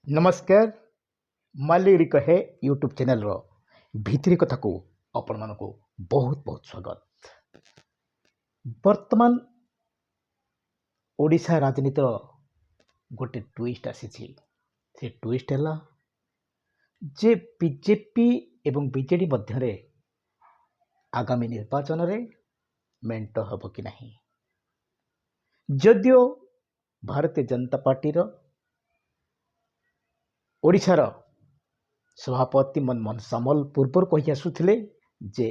नमस्कार मालिरी कहे YouTube channel रो भितरी कथा को आपण मानको बहुत बहुत स्वागत। वर्तमान ओडिशा राजनीतिर गोटे ट्विस्ट आसीछि। से ट्विस्ट है जे बीजेपी एवं बीजेडी मध्य आगामी निर्वाचन रे मेंट हब कि नहीं। जदियो भारतीय जनता पार्टी रो ओडिशार सभापति मनमोहन सामल पूर्वर कही आसुथिले जे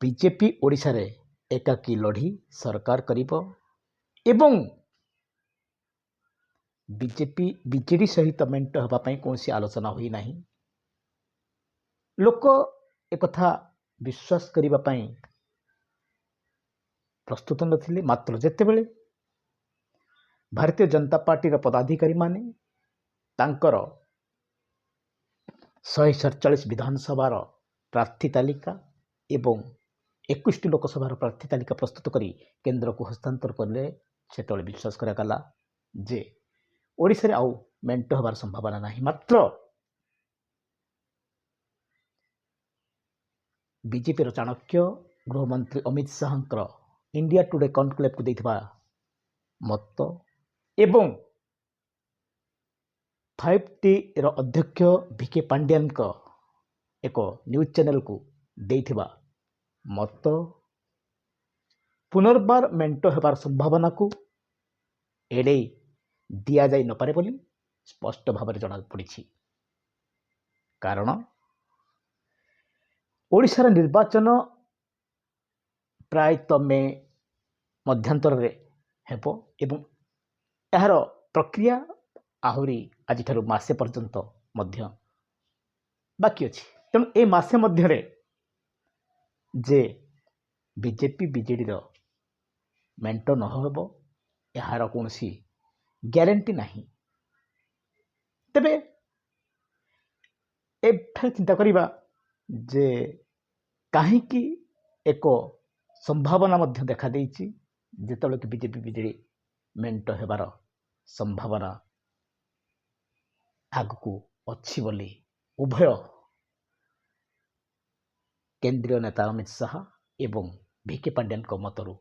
बीजेपी ओडिशा रे एकाकी लढ़ी सरकार करिबो एवं बीजेपी बीजेडी सहित मेंट हबा पई कोनसी आलोचना होई नाही। लोक एकथा विश्वास करिबा पई प्रस्तुत नथिले। मात्र जेतेबेले भारतीय जनता पार्टी रा पदाधिकारी माने तांकर 147 विधानसभा प्रार्थी तालिका एवं 21 लोकसभा प्रार्थी तालिका प्रस्तुत करी केंद्र को हस्तांतर करले से विश्वास करागला जे ओडिशा रे आउ मेंट हबार संभावना नहीं। मात्र बीजेपी रो चाणक्य गृहमंत्री Amit Shah India today conclave को देथिबा मत एवं 5T रो अध्यक्ष भिके पांड्यान को एक न्यूज चैनल को देथिबा मत पुनर्बार मेंट हेबार संभावना को एडे दिया जाई न पारे बोली स्पष्ट भाव में जना पड़ी। कारण ओडिशार निर्वाचन प्रायतः मे मध्यांतर रे हेबो एवं यार प्रक्रिया आहुरी आज ठारू मासे पर्यंत मध्य बाकी अछि। तेणु ए मासे मध्य रे जे बीजेपी बीजेडी रो मेंट न होबो यार कोनसी ग्यारंटी नहीं। तबे एफे चिंता करिबा जे काहे कि एक संभावना मध्य देखा देइछि जेतले कि बीजेपी बीजेडी मेंट हेबार संभावना आगको अच्छी बोली उभय केंद्रीय नेता अमित शाह एवं भिके पांड्यान को मतरु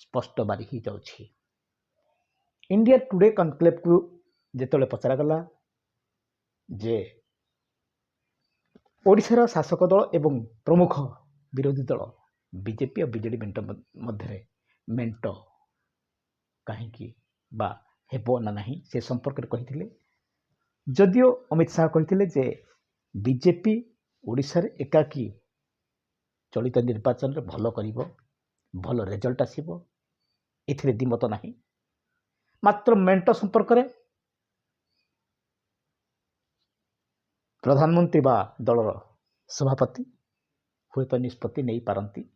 स्पष्ट बारी ही जाउछि। इंडिया टुडे कॉन्क्लेव को जेतले पचरा गला जे ओडिशार शासक दल एवं प्रमुख विरोधी दल बीजेपी और बीजेडी मेंट कहीं बा हेबो ना नहीं से संपर्क कही। जदियो अमित शाह कही जे बीजेपी ओडिशा रे एकाकी चलित निर्वाचन रे भलो करिवो भलो रिजल्ट आसीबो एथिरे दिमत नहीं। मात्र मेंट संपर्क रे प्रधानमंत्री बा दलर सभापति हुए तो निष्पत्ति नहीं पारंती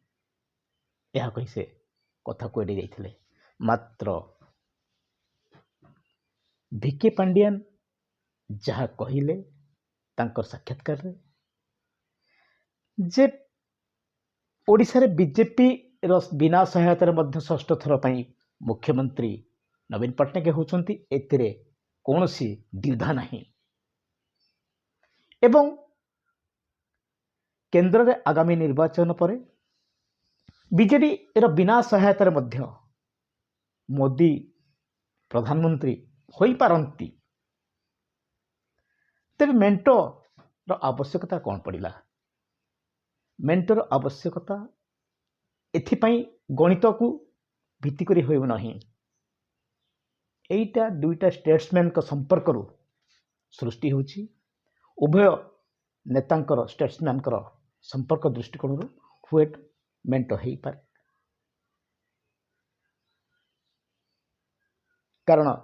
यह कही से कथा को एडी जाइथिले। मात्र भिके पांड्यान जहाँ कहिले तांकर साक्षात्कार रे जे ओडिशा रे बीजेपी रो बिना सहायता मध्य षष्ठ थर पई मुख्यमंत्री नवीन पट्टनायक होचंती एतिरे कोनसी द्विधा नहीं एवं केंद्र रे आगामी निर्वाचन परे बीजेडी रो बिना सहायता मध्य मोदी प्रधानमंत्री होई पारंती। तेरे मेंटो रो आवश्यकता कौन पड़िला। मेंटर आवश्यकता एथिपाई गणित को भित्ति करी होइब नहीं। एइटा दुईटा स्टेट्समैन का संपर्क रु सृष्टि होची। उभय नेतांकर स्टेट्समैन कर संपर्क दृष्टिकोण रु हुए मेंट होई पारे। कारण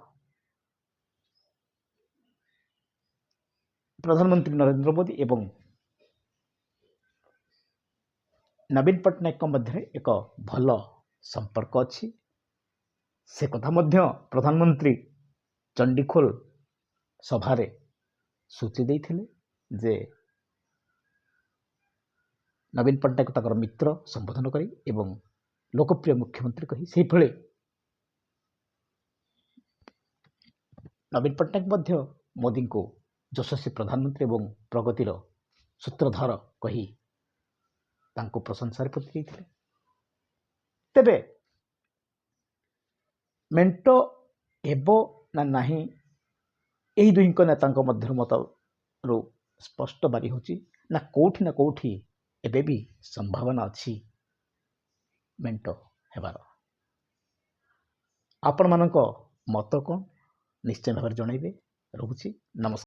प्रधानमंत्री नरेंद्र मोदी एवं नवीन पट्टनायक मध्य एक भल संपर्क अच्छी। से कथा मध्य प्रधानमंत्री चंडीखोल सभारे सूची देइथिले जे नवीन पट्टनायक ताकर मित्र संबोधन करी एवं लोकप्रिय मुख्यमंत्री कही से भले ନବୀନ ପଟ୍ଟନାୟକ ମଧ୍ୟ ମୋଦିଙ୍କୁ ଯଶସ୍ୱୀ ପ୍ରଧାନମନ୍ତ୍ରୀ ଏବଂ ପ୍ରଗତିର ସୂତ୍ରଧର କହି ତାଙ୍କୁ ପ୍ରଶଂସାରେ ପୋତି ଦେଇଥିଲେ। ତେବେ ମେଣ୍ଟ ହେବ ନା ନାହିଁ ଏହି ଦୁହିଁଙ୍କ ନେତାଙ୍କ ମଧ୍ୟରୁ ମତରୁ ସ୍ପଷ୍ଟ ବାରି ହେଉଛି ନା କେଉଁଠି ଏବେ ବି ସମ୍ଭାବନା ଅଛି ମେଣ୍ଟ ହେବାର। ଆପଣମାନଙ୍କ ମତ କ'ଣ ନିଶ୍ଚୟ ଭାବରେ ଜଣାଇବେ। ରହୁଛି, ନମସ୍କାର।